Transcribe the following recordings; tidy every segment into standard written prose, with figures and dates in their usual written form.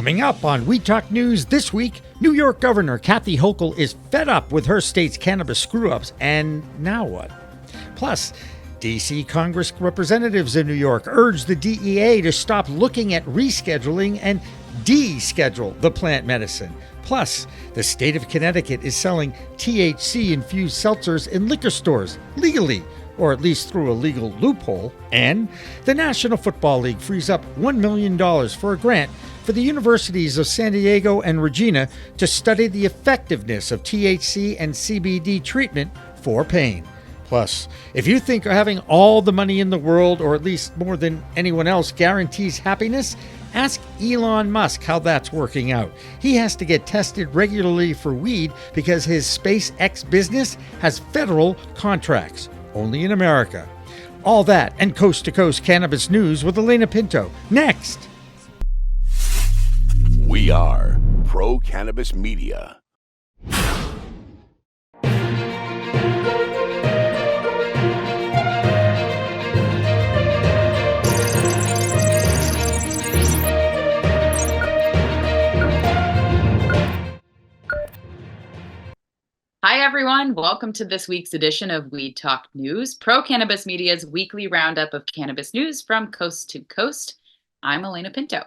Coming up on We Talk News this week, New York Governor Kathy Hochul is fed up with her state's cannabis screw-ups, and now what? Plus, D.C. Congress representatives in New York urge the DEA to stop looking at rescheduling and DEschedule the plant medicine. Plus, the state of Connecticut is selling THC-infused seltzers in liquor stores legally, or at least through a legal loophole. And the National Football League frees up $1 million for a grant for the universities of San Diego and Regina to study the effectiveness of THC and CBD treatment for pain. Plus, if you think having all the money in the world, or at least more than anyone else, guarantees happiness, ask Elon Musk how that's working out. He has to get tested regularly for weed because his SpaceX business has federal contracts, only in America. All that and coast-to-coast cannabis news with Alaina Pinto. Next! We are Pro-Cannabis Media. Hi, everyone. Welcome to this week's edition of We Talk News, Pro-Cannabis Media's weekly roundup of cannabis news from coast to coast. I'm Alaina Pinto.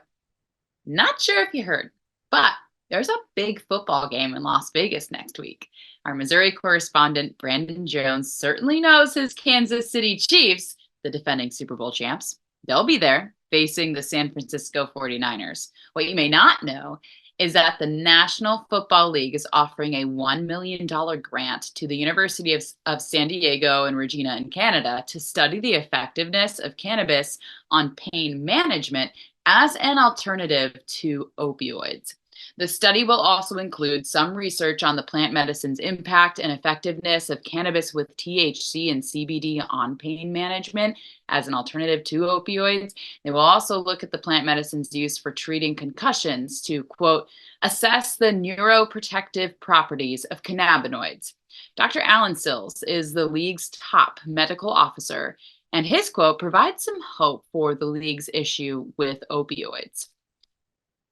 Not sure if you heard, but there's a big football game in Las Vegas next week. Our Missouri correspondent, Brandon Jones, certainly knows his Kansas City Chiefs, the defending Super Bowl champs. They'll be there facing the San Francisco 49ers. What you may not know is that the National Football League is offering a $1 million grant to the University of San Diego and Regina in Canada to study the effectiveness of cannabis on pain management as an alternative to opioids. The study will also include some research on the plant medicine's impact and effectiveness of cannabis with THC and CBD on pain management as an alternative to opioids. They will also look at the plant medicine's use for treating concussions to, quote, assess the neuroprotective properties of cannabinoids. Dr. Alan Sills is the league's top medical officer, and his quote provides some hope for the league's issue with opioids.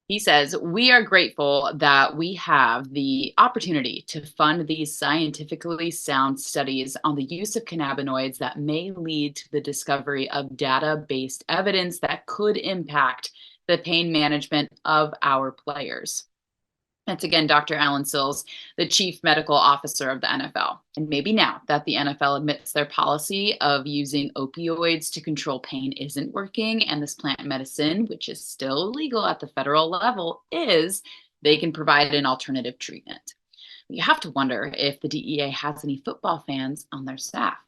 He says, we are grateful that we have the opportunity to fund these scientifically sound studies on the use of cannabinoids that may lead to the discovery of data-based evidence that could impact the pain management of our players. That's again, Dr. Alan Sills, the chief medical officer of the NFL. And maybe now that the NFL admits their policy of using opioids to control pain isn't working, and this plant medicine, which is still illegal at the federal level, they can provide an alternative treatment. You have to wonder if the DEA has any football fans on their staff.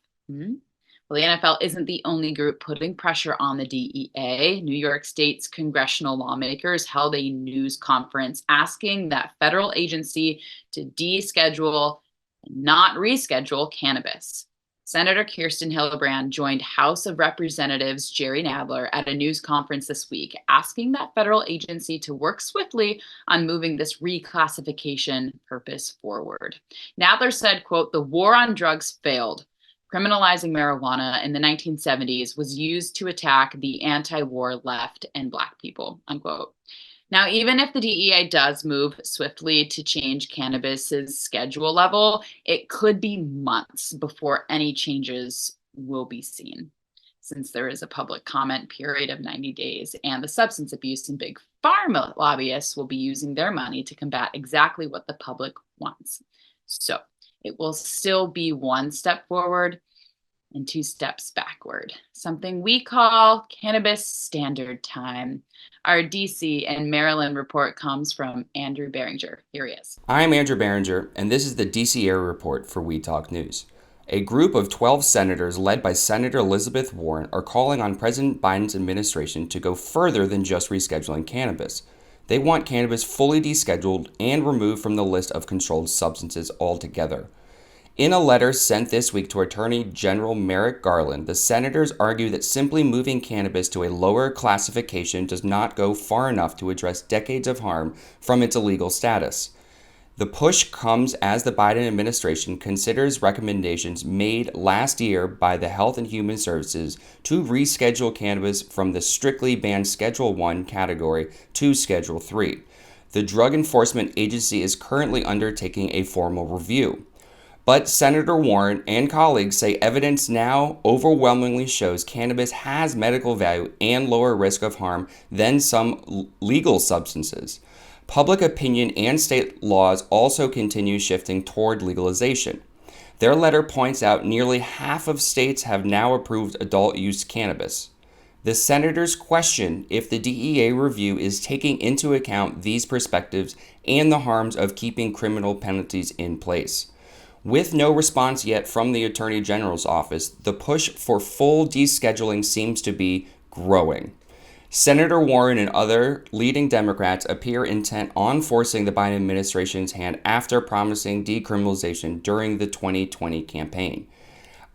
Well, the NFL isn't the only group putting pressure on the DEA. New York State's congressional lawmakers held a news conference asking that federal agency to deschedule and not reschedule cannabis. Senator Kirsten Gillibrand joined House of Representatives Jerry Nadler at a news conference this week, asking that federal agency to work swiftly on moving this reclassification purpose forward. Nadler said, quote, the war on drugs failed. Criminalizing marijuana in the 1970s was used to attack the anti-war left and Black people, unquote. Now, even if the DEA does move swiftly to change cannabis's schedule level, it could be months before any changes will be seen, since there is a public comment period of 90 days, and the substance abuse and big pharma lobbyists will be using their money to combat exactly what the public wants. So it will still be one step forward and two steps backward, something we call cannabis standard time. Our DC and Maryland report comes from Andrew Behringer. Here he is. I'm Andrew Behringer, and this is the DC Area Report for We Talk News. A group of 12 senators led by Senator Elizabeth Warren are calling on President Biden's administration to go further than just rescheduling cannabis. They want cannabis fully descheduled and removed from the list of controlled substances altogether. In a letter sent this week to Attorney General Merrick Garland, the senators argue that simply moving cannabis to a lower classification does not go far enough to address decades of harm from its illegal status. The push comes as the Biden administration considers recommendations made last year by the Health and Human Services to reschedule cannabis from the strictly banned Schedule 1 category to Schedule 3. The Drug Enforcement Agency is currently undertaking a formal review. But Senator Warren and colleagues say evidence now overwhelmingly shows cannabis has medical value and lower risk of harm than some legal substances. Public opinion and state laws also continue shifting toward legalization. Their letter points out nearly half of states have now approved adult use cannabis. The senators question if the DEA review is taking into account these perspectives and the harms of keeping criminal penalties in place. With no response yet from the Attorney General's office, the push for full descheduling seems to be growing. Senator Warren and other leading Democrats appear intent on forcing the Biden administration's hand after promising decriminalization during the 2020 campaign.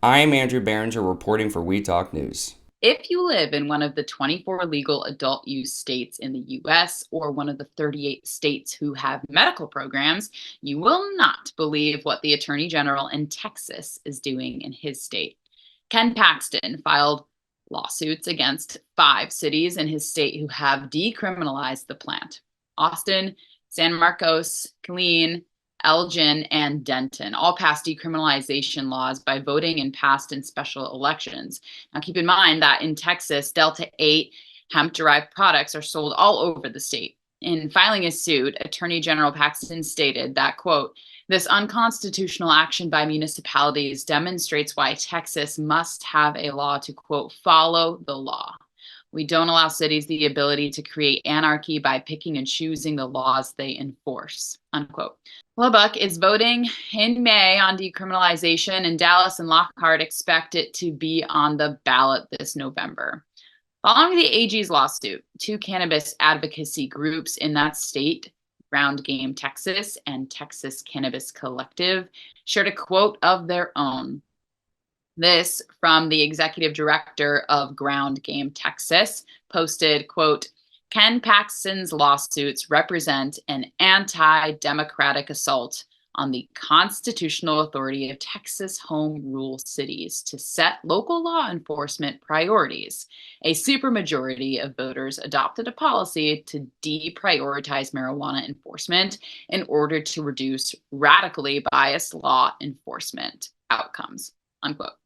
I'm Andrew Barringer reporting for We Talk News. If you live in one of the 24 legal adult use states in the U.S. or one of the 38 states who have medical programs, you will not believe what the Attorney General in Texas is doing in his state. Ken Paxton filed lawsuits against 5 cities in his state who have decriminalized the plant: Austin, San Marcos, Killeen, Elgin, and Denton all passed decriminalization laws by voting in past and special elections. Now, keep in mind that in Texas, Delta 8 hemp-derived products are sold all over the state. In filing his suit, Attorney General Paxton stated that, quote, "This unconstitutional action by municipalities demonstrates why Texas must have a law to, quote, follow the law. We don't allow cities the ability to create anarchy by picking and choosing the laws they enforce," unquote. Lubbock is voting in May on decriminalization, and Dallas and Lockhart expect it to be on the ballot this November. Following the AG's lawsuit, 2 cannabis advocacy groups in that state, Ground Game Texas and Texas Cannabis Collective, shared a quote of their own. This from the executive director of Ground Game Texas, posted, quote, "Ken Paxton's lawsuits represent an anti-democratic assault on the constitutional authority of Texas home rule cities to set local law enforcement priorities. A supermajority of voters adopted a policy to deprioritize marijuana enforcement in order to reduce radically biased law enforcement outcomes," unquote.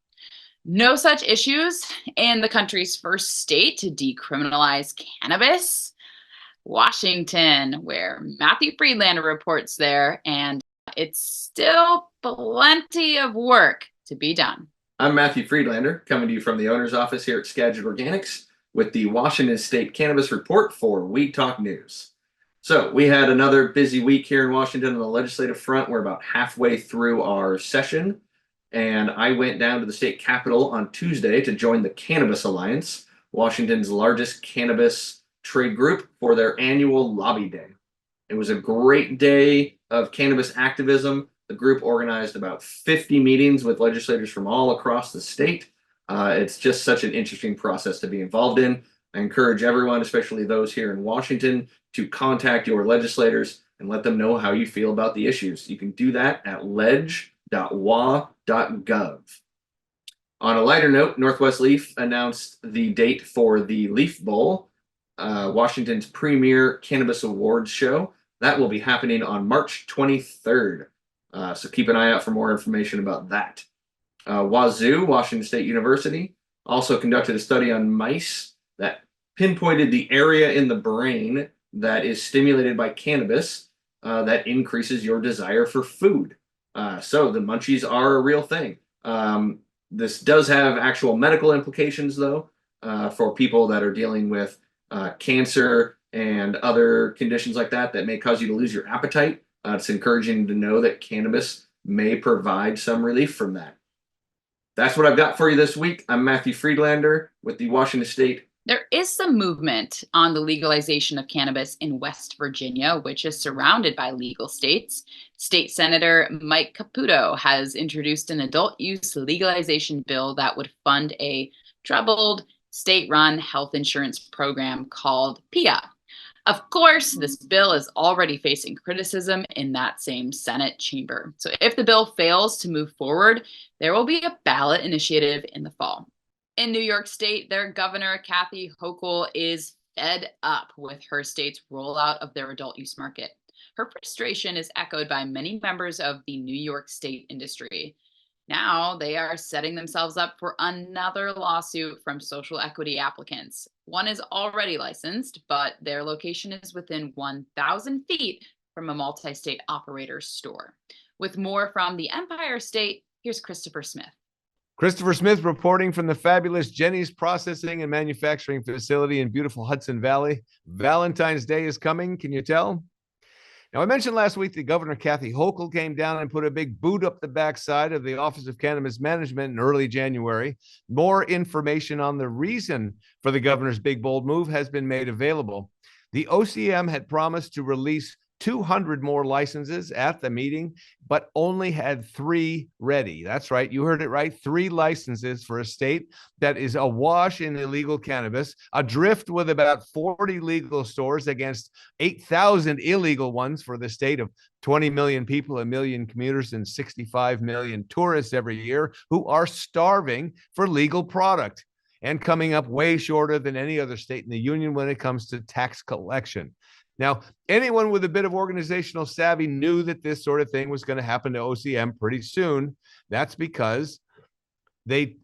No such issues in the country's first state to decriminalize cannabis, Washington, where Matthew Friedlander reports there, and it's still plenty of work to be done. I'm Matthew Friedlander, coming to you from the owner's office here at Skagit Organics with the Washington State Cannabis Report for We Talk News. So we had another busy week here in Washington on the legislative front. We're about halfway through our session, and I went down to the state capitol on Tuesday to join the Cannabis Alliance, Washington's largest cannabis trade group, for their annual lobby day. It was a great day of cannabis activism. The group organized about 50 meetings with legislators from all across the state. It's just such an interesting process to be involved in. I encourage everyone, especially those here in Washington, to contact your legislators and let them know how you feel about the issues. You can do that at ledge.wa.gov. On a lighter note, Northwest Leaf announced the date for the Leaf Bowl, Washington's premier cannabis awards show. That will be happening on March 23rd. So keep an eye out for more information about that. Wazoo, Washington State University, also conducted a study on mice that pinpointed the area in the brain that is stimulated by cannabis that increases your desire for food. So the munchies are a real thing. This does have actual medical implications, though, for people that are dealing with cancer and other conditions like that that may cause you to lose your appetite. It's encouraging to know that cannabis may provide some relief from that. That's what I've got for you this week. I'm Matthew Friedlander with the Washington State. There is some movement on the legalization of cannabis in West Virginia, which is surrounded by legal states. State Senator Mike Caputo has introduced an adult use legalization bill that would fund a troubled state-run health insurance program called PIA. Of course, this bill is already facing criticism in that same Senate chamber. So if the bill fails to move forward, there will be a ballot initiative in the fall. In New York State, their governor, Kathy Hochul, is fed up with her state's rollout of their adult use market. Her frustration is echoed by many members of the New York State industry. Now they are setting themselves up for another lawsuit from social equity applicants. One is already licensed, but their location is within 1,000 feet from a multi state operator's store. With more from the Empire State, here's Christopher Smith. Christopher Smith reporting from the fabulous Jenny's Processing and Manufacturing Facility in beautiful Hudson Valley. Valentine's Day is coming, can you tell? Now, I mentioned last week that Governor Kathy Hochul came down and put a big boot up the backside of the Office of Cannabis Management in early January. More information on the reason for the governor's big, bold move has been made available. The OCM had promised to release 200 more licenses at the meeting, but only had 3 ready. That's right. You heard it right. 3 licenses for a state that is awash in illegal cannabis, adrift with about 40 legal stores against 8,000 illegal ones for the state of 20 million people, 1 million commuters, and 65 million tourists every year who are starving for legal product and coming up way shorter than any other state in the union when it comes to tax collection. Now, anyone with a bit of organizational savvy knew that this sort of thing was going to happen to OCM pretty soon. That's because they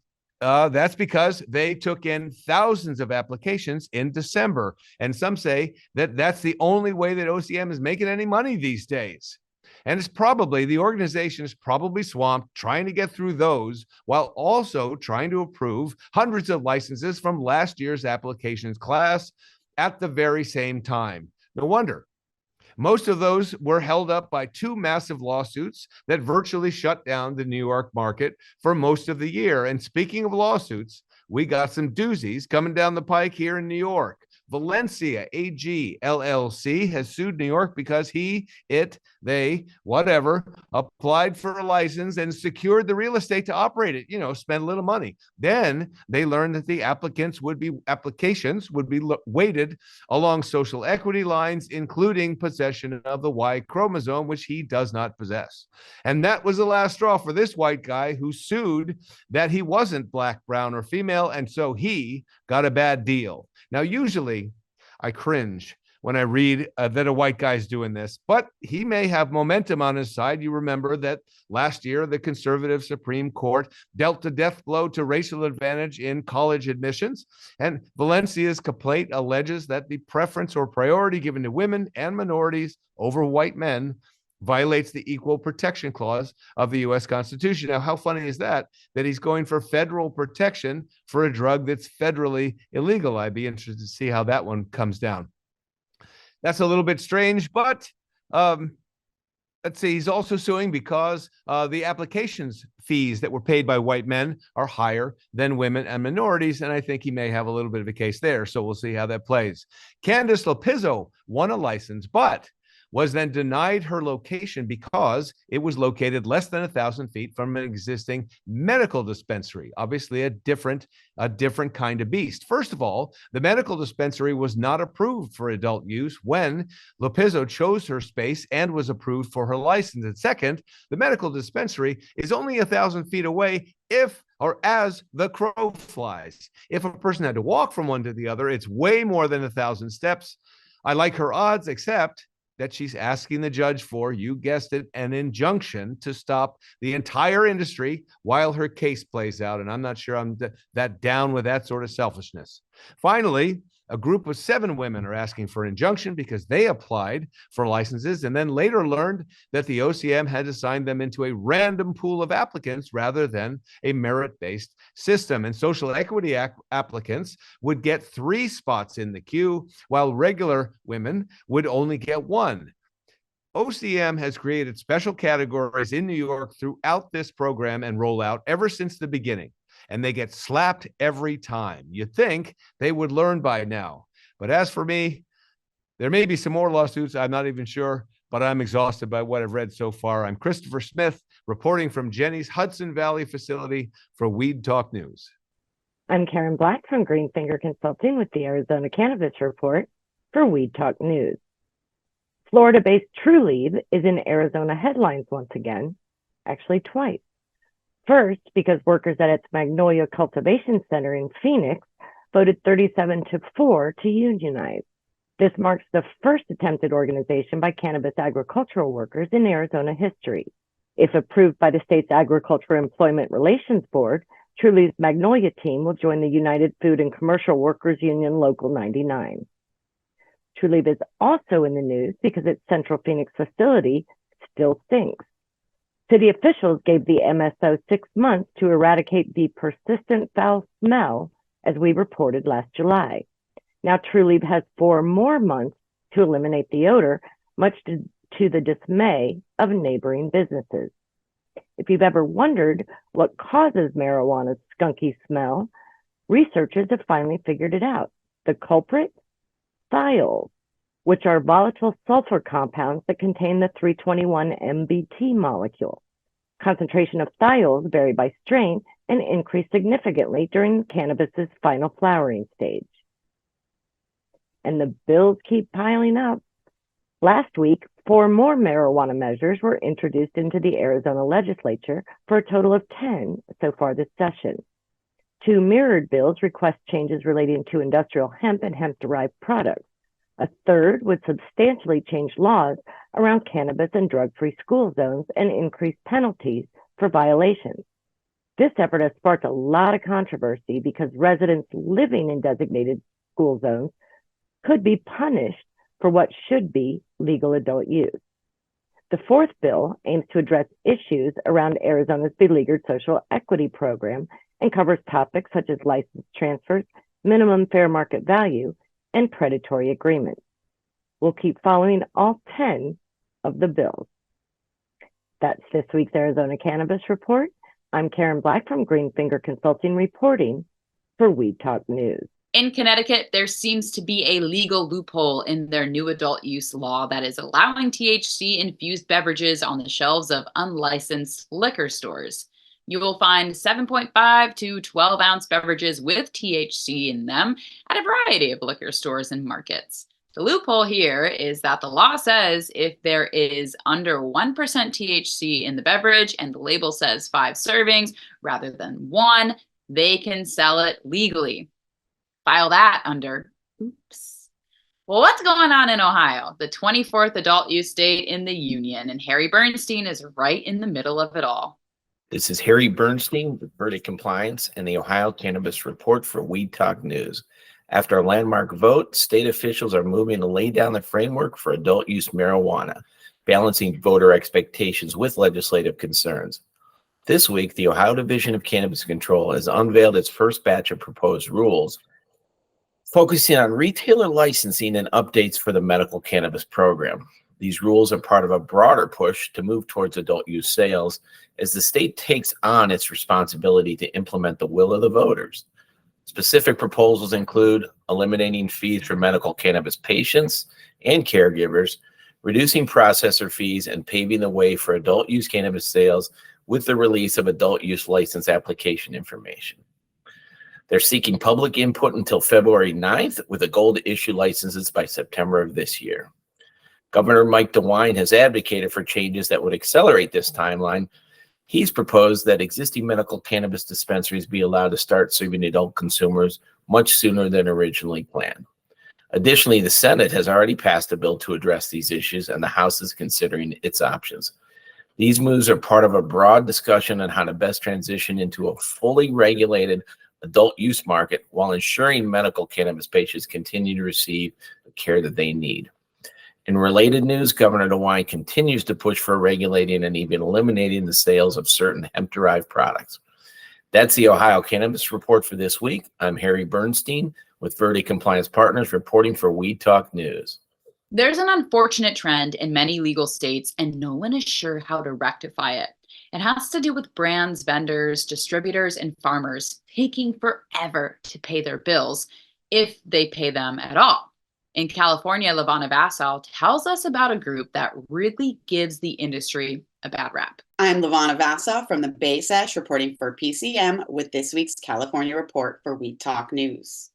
took in thousands of applications in December. And some say that that's the only way that OCM is making any money these days. And the organization is probably swamped trying to get through those while also trying to approve hundreds of licenses from last year's applications class at the very same time. No wonder. Most of those were held up by 2 massive lawsuits that virtually shut down the New York market for most of the year. And speaking of lawsuits, we got some doozies coming down the pike here in New York. Valencia AG LLC has sued New York because they applied for a license and secured the real estate to operate it, spend a little money. Then they learned that the applications would be weighted along social equity lines, including possession of the Y chromosome, which he does not possess. And that was the last straw for this white guy who sued that he wasn't black, brown, or female, and so he got a bad deal. Now, usually I cringe when I read that a white guy's doing this, but he may have momentum on his side. You remember that last year, the conservative Supreme Court dealt a death blow to racial advantage in college admissions. And Valencia's complaint alleges that the preference or priority given to women and minorities over white men violates the Equal Protection Clause of the U.S. Constitution. Now, how funny is that he's going for federal protection for a drug that's federally illegal? I'd be interested to see how that one comes down. That's a little bit strange, but let's see, he's also suing because the applications fees that were paid by white men are higher than women and minorities, and I think he may have a little bit of a case there, so we'll see how that plays. Candice Lopizzo won a license, but was then denied her location because it was located less than 1,000 feet from an existing medical dispensary. Obviously, a different kind of beast. First of all, the medical dispensary was not approved for adult use when Lopizzo chose her space and was approved for her license. And second, the medical dispensary is only 1,000 feet away as the crow flies. If a person had to walk from one to the other, it's way more than 1,000 steps. I like her odds, except that she's asking the judge for, you guessed it, an injunction to stop the entire industry while her case plays out. And I'm not sure I'm that down with that sort of selfishness. Finally, a group of 7 women are asking for an injunction because they applied for licenses and then later learned that the OCM had assigned them into a random pool of applicants rather than a merit-based system. And social equity applicants would get 3 spots in the queue, while regular women would only get 1. OCM has created special categories in New York throughout this program and rollout ever since the beginning, and they get slapped every time. You'd think they would learn by now. But as for me, there may be some more lawsuits. I'm not even sure, but I'm exhausted by what I've read so far. I'm Christopher Smith, reporting from Jenny's Hudson Valley facility for Weed Talk News. I'm Karen Black from Greenfinger Consulting with the Arizona Cannabis Report. for Weed Talk News. Florida-based Trulieve is in Arizona headlines once again, actually twice. First, because workers at its Magnolia Cultivation Center in Phoenix voted 37-4 to unionize. This marks the first attempted organization by cannabis agricultural workers in Arizona history. If approved by the state's Agricultural Employment Relations Board, Trulieve's Magnolia team will join the United Food and Commercial Workers Union Local 99. Trulieve is also in the news because its Central Phoenix facility still stinks. City officials gave the MSO 6 months to eradicate the persistent foul smell, as we reported last July. Now Trulieve has 4 more months to eliminate the odor, much to the dismay of neighboring businesses. If you've ever wondered what causes marijuana's skunky smell, researchers have finally figured it out. The culprit? Thiols, which are volatile sulfur compounds that contain the 321 MBT molecule. Concentration of thiols vary by strain and increase significantly during cannabis's final flowering stage. And the bills keep piling up. Last week, 4 more marijuana measures were introduced into the Arizona legislature for a total of 10 so far this session. 2 mirrored bills request changes relating to industrial hemp and hemp-derived products. A third would substantially change laws around cannabis and drug-free school zones and increase penalties for violations. This effort has sparked a lot of controversy because residents living in designated school zones could be punished for what should be legal adult use. The 4th bill aims to address issues around Arizona's beleaguered social equity program and covers topics such as license transfers, minimum fair market value, and predatory agreements. We'll keep following all 10 of the bills. That's this week's Arizona Cannabis Report. I'm Karen Black from Greenfinger Consulting reporting for Weed Talk News. In Connecticut, there seems to be a legal loophole in their new adult use law that is allowing THC-infused beverages on the shelves of unlicensed liquor stores. You will find 7.5 to 12-ounce beverages with THC in them at a variety of liquor stores and markets. The loophole here is that the law says if there is under 1% THC in the beverage and the label says 5 servings rather than 1, they can sell it legally. File that under oops. Well, what's going on in Ohio, the 24th adult use state in the union? And Harry Bernstein is right in the middle of it all. This is Harry Bernstein with Verdict Compliance and the Ohio Cannabis Report for Weed Talk News. After a landmark vote, state officials are moving to lay down the framework for adult use marijuana, balancing voter expectations with legislative concerns. This week, the Ohio Division of Cannabis Control has unveiled its first batch of proposed rules, focusing on retailer licensing and updates for the medical cannabis program. These rules are part of a broader push to move towards adult use sales as the state takes on its responsibility to implement the will of the voters. Specific proposals include eliminating fees for medical cannabis patients and caregivers, reducing processor fees, and paving the way for adult use cannabis sales with the release of adult use license application information. They're seeking public input until February 9th with a goal to issue licenses by September of this year. Governor Mike DeWine has advocated for changes that would accelerate this timeline. He's proposed that existing medical cannabis dispensaries be allowed to start serving adult consumers much sooner than originally planned. Additionally, the Senate has already passed a bill to address these issues, and the House is considering its options. These moves are part of a broad discussion on how to best transition into a fully regulated adult use market while ensuring medical cannabis patients continue to receive the care that they need. In related news, Governor DeWine continues to push for regulating and even eliminating the sales of certain hemp-derived products. That's the Ohio Cannabis Report for this week. I'm Harry Bernstein with Verdict Compliance Partners reporting for Weed Talk News. There's an unfortunate trend in many legal states, and no one is sure how to rectify it. It has to do with brands, vendors, distributors, and farmers taking forever to pay their bills, if they pay them at all. In California, Lavana Vassal tells us about a group that really gives the industry a bad rap. I'm Lavana Vassal from the Bay Sesh reporting for PCM with this week's California Report for Weed Talk News.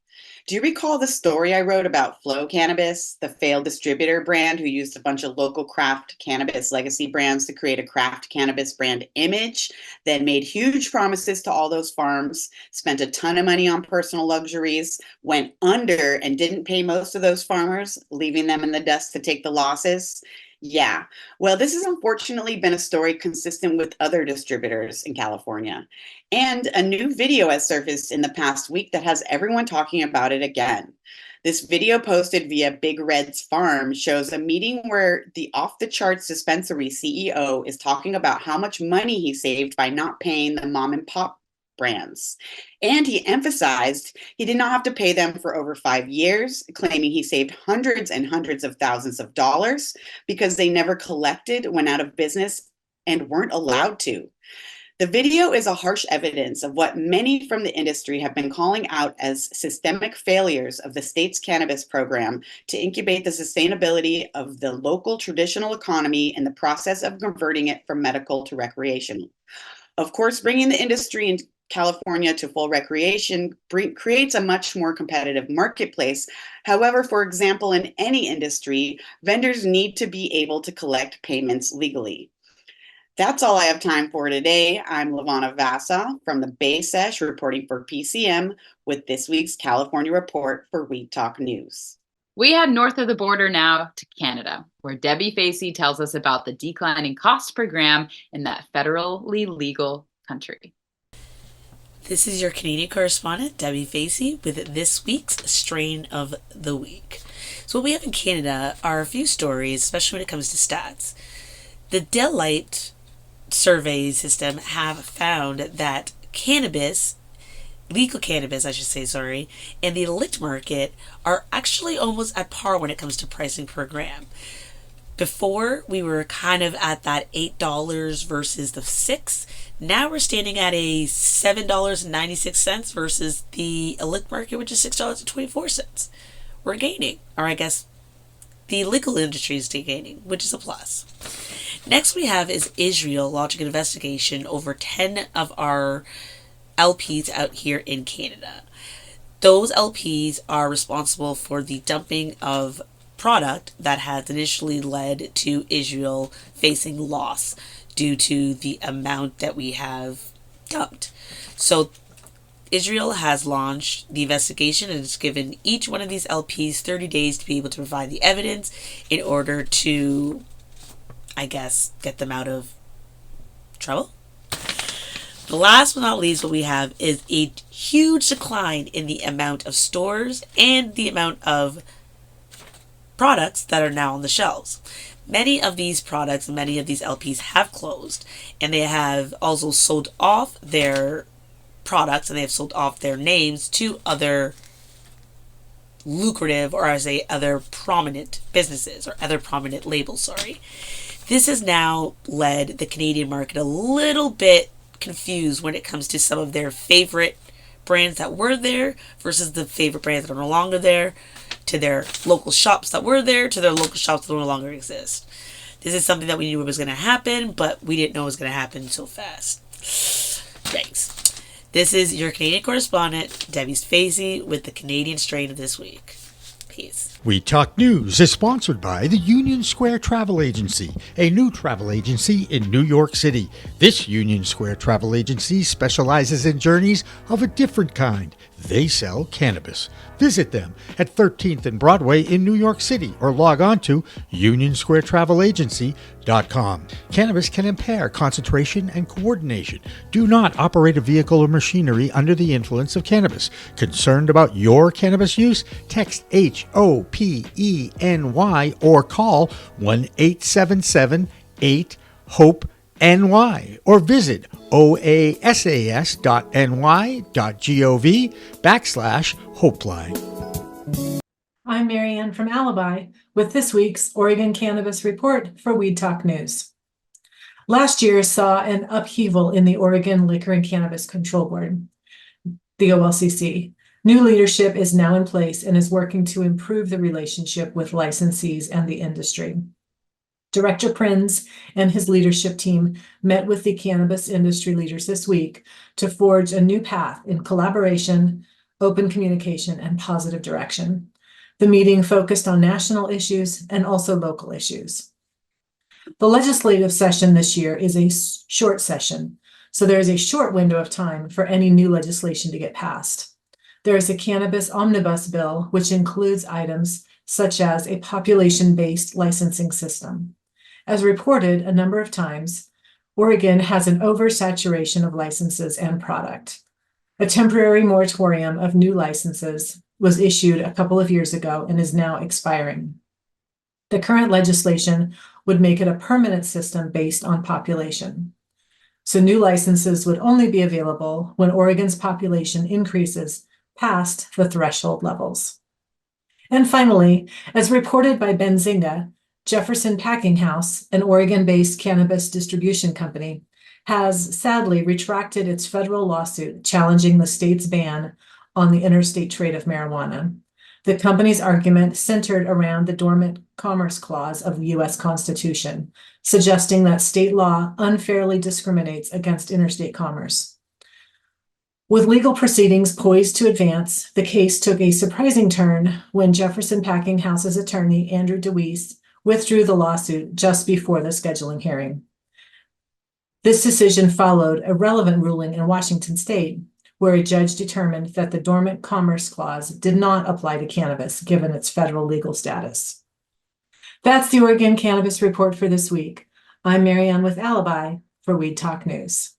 Do you recall the story I wrote about Flow Cannabis, the failed distributor brand who used a bunch of local craft cannabis legacy brands to create a craft cannabis brand image, then made huge promises to all those farms, spent a ton of money on personal luxuries, went under and didn't pay most of those farmers, leaving them in the dust to take the losses? Yeah. Well, this has unfortunately been a story consistent with other distributors in California. And a new video has surfaced in the past week that has everyone talking about it again. This video posted via Big Red's Farm shows a meeting where the off-the-charts dispensary CEO is talking about how much money he saved by not paying the mom and pop brands. And he emphasized he did not have to pay them for over 5 years, claiming he saved hundreds and hundreds of thousands of dollars because they never collected, went out of business, and weren't allowed to. The video is a harsh evidence of what many from the industry have been calling out as systemic failures of the state's cannabis program to incubate the sustainability of the local traditional economy in the process of converting it from medical to recreational. Of course, bringing the industry in California to full recreation creates a much more competitive marketplace. However, for example, in any industry, vendors need to be able to collect payments legally. That's all I have time for today. I'm Lavana Vasa from the Bay Sesh reporting for PCM with this week's California report for Weed Talk News. We head north of the border now to Canada, where Debbie Facey tells us about the declining cost per gram in that federally legal country. This is your Canadian correspondent, Debbie Facey, with this week's Strain of the Week. So what we have in Canada are a few stories, especially when it comes to stats. The Daylight survey system have found that legal cannabis, and the illicit market are actually almost at par when it comes to pricing per gram. Before, we were kind of at that $8 versus the $6. Now we're standing at a $7.96 versus the illicit market, which is $6.24. We're gaining, or I guess the legal industry is gaining, which is a plus. Next we have is Israel launching an investigation over 10 of our LPs out here in Canada. Those LPs are responsible for the dumping of product that has initially led to Israel facing loss due to the amount that we have dumped. So Israel has launched the investigation and has given each one of these LPs 30 days to be able to provide the evidence in order to, I guess, get them out of trouble. The last but not least, what we have is a huge decline in the amount of stores and the amount of products that are now on the shelves. Many of these products, many of these LPs have closed, and they have also sold off their products and they have sold off their names to other lucrative, or I say other prominent businesses or other prominent labels, This has now led the Canadian market a little bit confused when it comes to some of their favorite brands that were there versus the favorite brands that are no longer there, to their local shops that were there, to their local shops that no longer exist. This is something that we knew was going to happen, but we didn't know it was going to happen so fast. Thanks. This is your Canadian correspondent, Debbie Facey, with the Canadian strain of this week. Peace. We Talk News is sponsored by the Union Square Travel Agency, a new travel agency in New York City. This Union Square Travel Agency specializes in journeys of a different kind. They sell cannabis. Visit them at 13th and Broadway in New York City or log on to unionsquaretravelagency.com. Cannabis can impair concentration and coordination. Do not operate a vehicle or machinery under the influence of cannabis. Concerned about your cannabis use? Text HOPENY or call 1-877-8-HOPE-NY or visit oasas.ny.gov/Hopeline. I'm Marianne from Alibi with this week's Oregon Cannabis Report for Weed Talk News. Last year saw an upheaval in the Oregon Liquor and Cannabis Control Board, the OLCC. New leadership is now in place and is working to improve the relationship with licensees and the industry. Director Prinz and his leadership team met with the cannabis industry leaders this week to forge a new path in collaboration, open communication, and positive direction. The meeting focused on national issues and also local issues. The legislative session this year is a short session, so there is a short window of time for any new legislation to get passed. There is a cannabis omnibus bill, which includes items such as a population-based licensing system. As reported a number of times, Oregon has an oversaturation of licenses and product. A temporary moratorium of new licenses was issued a couple of years ago and is now expiring. The current legislation would make it a permanent system based on population. So new licenses would only be available when Oregon's population increases past the threshold levels. And finally, as reported by Benzinga, Jefferson Packing House, an Oregon-based cannabis distribution company, has sadly retracted its federal lawsuit challenging the state's ban on the interstate trade of marijuana. The company's argument centered around the Dormant Commerce Clause of the U.S. Constitution, suggesting that state law unfairly discriminates against interstate commerce. With legal proceedings poised to advance, the case took a surprising turn when Jefferson Packing House's attorney, Andrew DeWeese, withdrew the lawsuit just before the scheduling hearing. This decision followed a relevant ruling in Washington state, where a judge determined that the Dormant Commerce Clause did not apply to cannabis given its federal legal status. That's the Oregon Cannabis Report for this week. I'm Marianne with Alibi for Weed Talk News.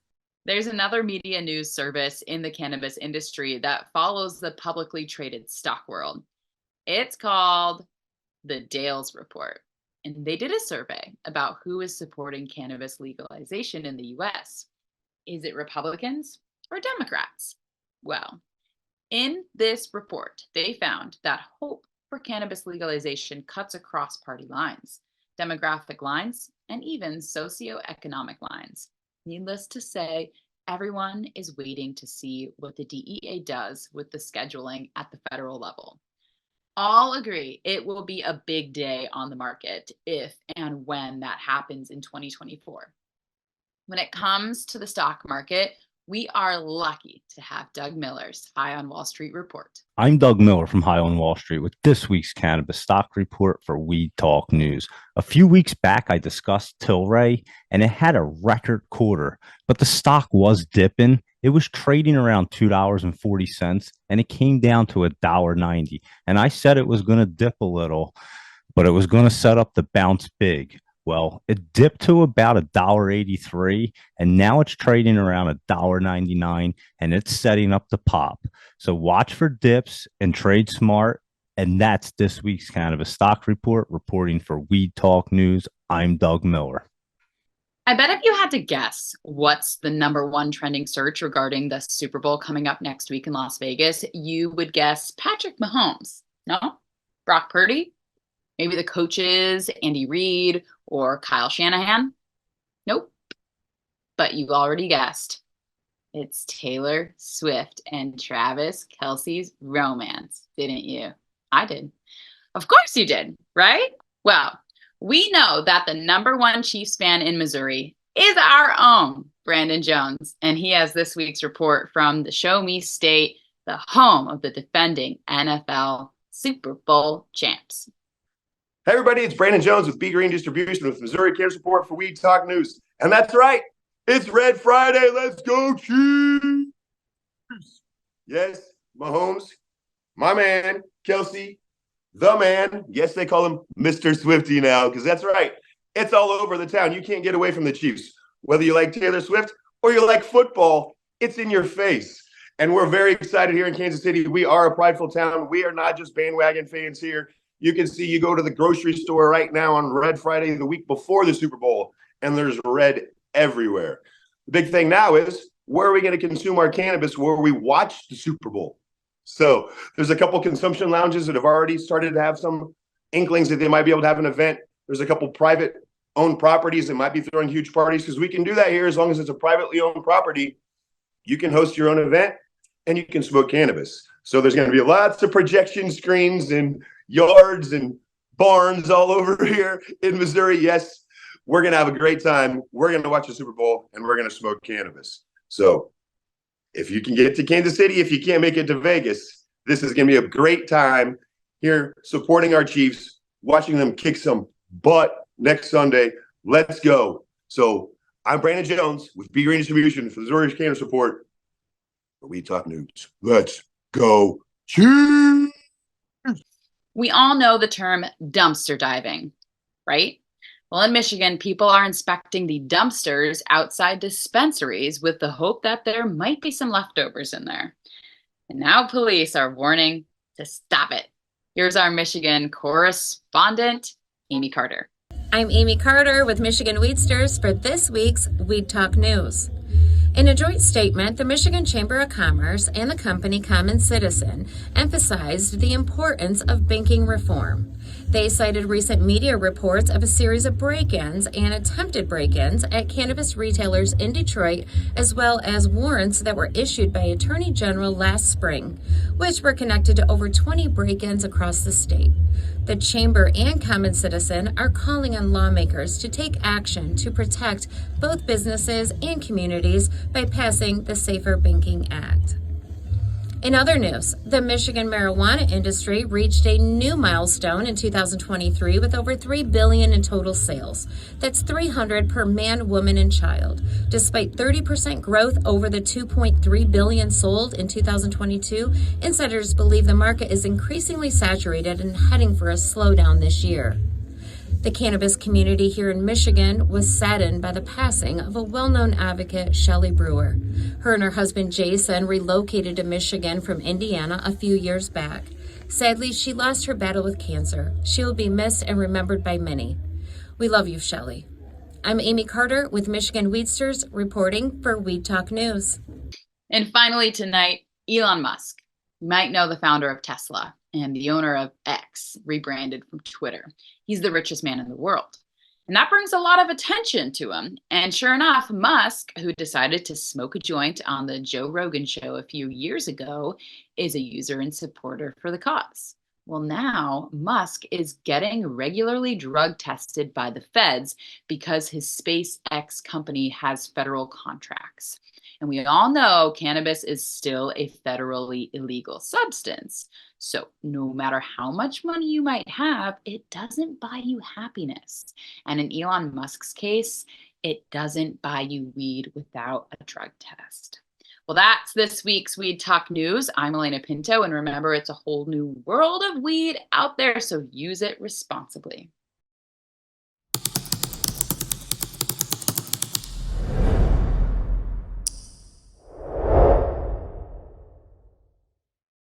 There's another media news service in the cannabis industry that follows the publicly traded stock world. It's called the Dales Report, and they did a survey about who is supporting cannabis legalization in the US. Is it Republicans or Democrats? Well, in this report, they found that hope for cannabis legalization cuts across party lines, demographic lines, and even socioeconomic lines. Needless to say, everyone is waiting to see what the DEA does with the scheduling at the federal level. All agree it will be a big day on the market if and when that happens in 2024. When it comes to the stock market, we are lucky to have Doug Miller's High on Wall Street report. I'm Doug Miller from High on Wall Street with this week's cannabis stock report for Weed Talk News. A few weeks back, I discussed Tilray, and it had a record quarter, but the stock was dipping. It was trading around $2.40, and it came down to $1.90. And I said it was going to dip a little, but it was going to set up the bounce big. Well, it dipped to about $1.83, and now it's trading around $1.99, and it's setting up the pop. So watch for dips and trade smart. And that's this week's Cannabis Stock Report. Reporting for Weed Talk News, I'm Doug Miller. I bet if you had to guess what's the #1 trending search regarding the Super Bowl coming up next week in Las Vegas, you would guess Patrick Mahomes. No? Brock Purdy? Maybe the coaches, Andy Reid or Kyle Shanahan? Nope. But you already guessed. It's Taylor Swift and Travis Kelce's romance, didn't you? I did. Of course you did, right? Well, we know that the #1 Chiefs fan in Missouri is our own Brandon Jones, and he has this week's report from the Show Me State, the home of the defending NFL Super Bowl champs. Hey everybody, it's Brandon Jones with B Green Distribution with Missouri Cannabis Report for Weed Talk News. And that's right, it's Red Friday. Let's go Chiefs! Yes, Mahomes, my man, Kelsey, the man. Yes, they call him Mr. Swifty now, because that's right. It's all over the town. You can't get away from the Chiefs. Whether you like Taylor Swift or you like football, it's in your face. And we're very excited here in Kansas City. We are a prideful town. We are not just bandwagon fans here. You can see, you go to the grocery store right now on Red Friday, the week before the Super Bowl, and there's red everywhere. The big thing now is, where are we going to consume our cannabis where we watch the Super Bowl? So there's a couple consumption lounges that have already started to have some inklings that they might be able to have an event. There's a couple private owned properties that might be throwing huge parties, because we can do that here as long as it's a privately owned property. You can host your own event and you can smoke cannabis. So there's going to be lots of projection screens and yards and barns all over here in Missouri. Yes, we're going to have a great time. We're going to watch the Super Bowl and we're going to smoke cannabis. So if you can get to Kansas City, if you can't make it to Vegas, this is going to be a great time here supporting our Chiefs, watching them kick some butt next Sunday. Let's go. So I'm Brandon Jones with B Green Distribution for the Missouri Cannabis Report. We talk news. Let's go Chiefs. We all know the term dumpster diving, right? Well, in Michigan, people are inspecting the dumpsters outside dispensaries with the hope that there might be some leftovers in there. And now police are warning to stop it. Here's our Michigan correspondent, Amy Carter. I'm Amy Carter with Michigan Weedsters for this week's Weed Talk News. In a joint statement, the Michigan Chamber of Commerce and the company Common Citizen emphasized the importance of banking reform. They cited recent media reports of a series of break-ins and attempted break-ins at cannabis retailers in Detroit, as well as warrants that were issued by Attorney General last spring, which were connected to over 20 break-ins across the state. The Chamber and Common Citizen are calling on lawmakers to take action to protect both businesses and communities by passing the Safer Banking Act. In other news, the Michigan marijuana industry reached a new milestone in 2023 with over $3 billion in total sales. That's $300 per man, woman, and child. Despite 30% growth over the $2.3 billion sold in 2022, insiders believe the market is increasingly saturated and heading for a slowdown this year. The cannabis community here in Michigan was saddened by the passing of a well-known advocate, Shelley Brewer. Her and her husband, Jason, relocated to Michigan from Indiana a few years back. Sadly, she lost her battle with cancer. She will be missed and remembered by many. We love you, Shelley. I'm Amy Carter with Michigan Weedsters reporting for Weed Talk News. And finally tonight, Elon Musk. You might know the founder of Tesla and the owner of X, rebranded from Twitter. He's the richest man in the world. And that brings a lot of attention to him. And sure enough, Musk, who decided to smoke a joint on the Joe Rogan show a few years ago, is a user and supporter for the cause. Well, now Musk is getting regularly drug tested by the feds because his SpaceX company has federal contracts. And we all know cannabis is still a federally illegal substance. So no matter how much money you might have, it doesn't buy you happiness. And in Elon Musk's case, it doesn't buy you weed without a drug test. Well, that's this week's Weed Talk News. I'm Alaina Pinto, and remember, it's a whole new world of weed out there, so use it responsibly.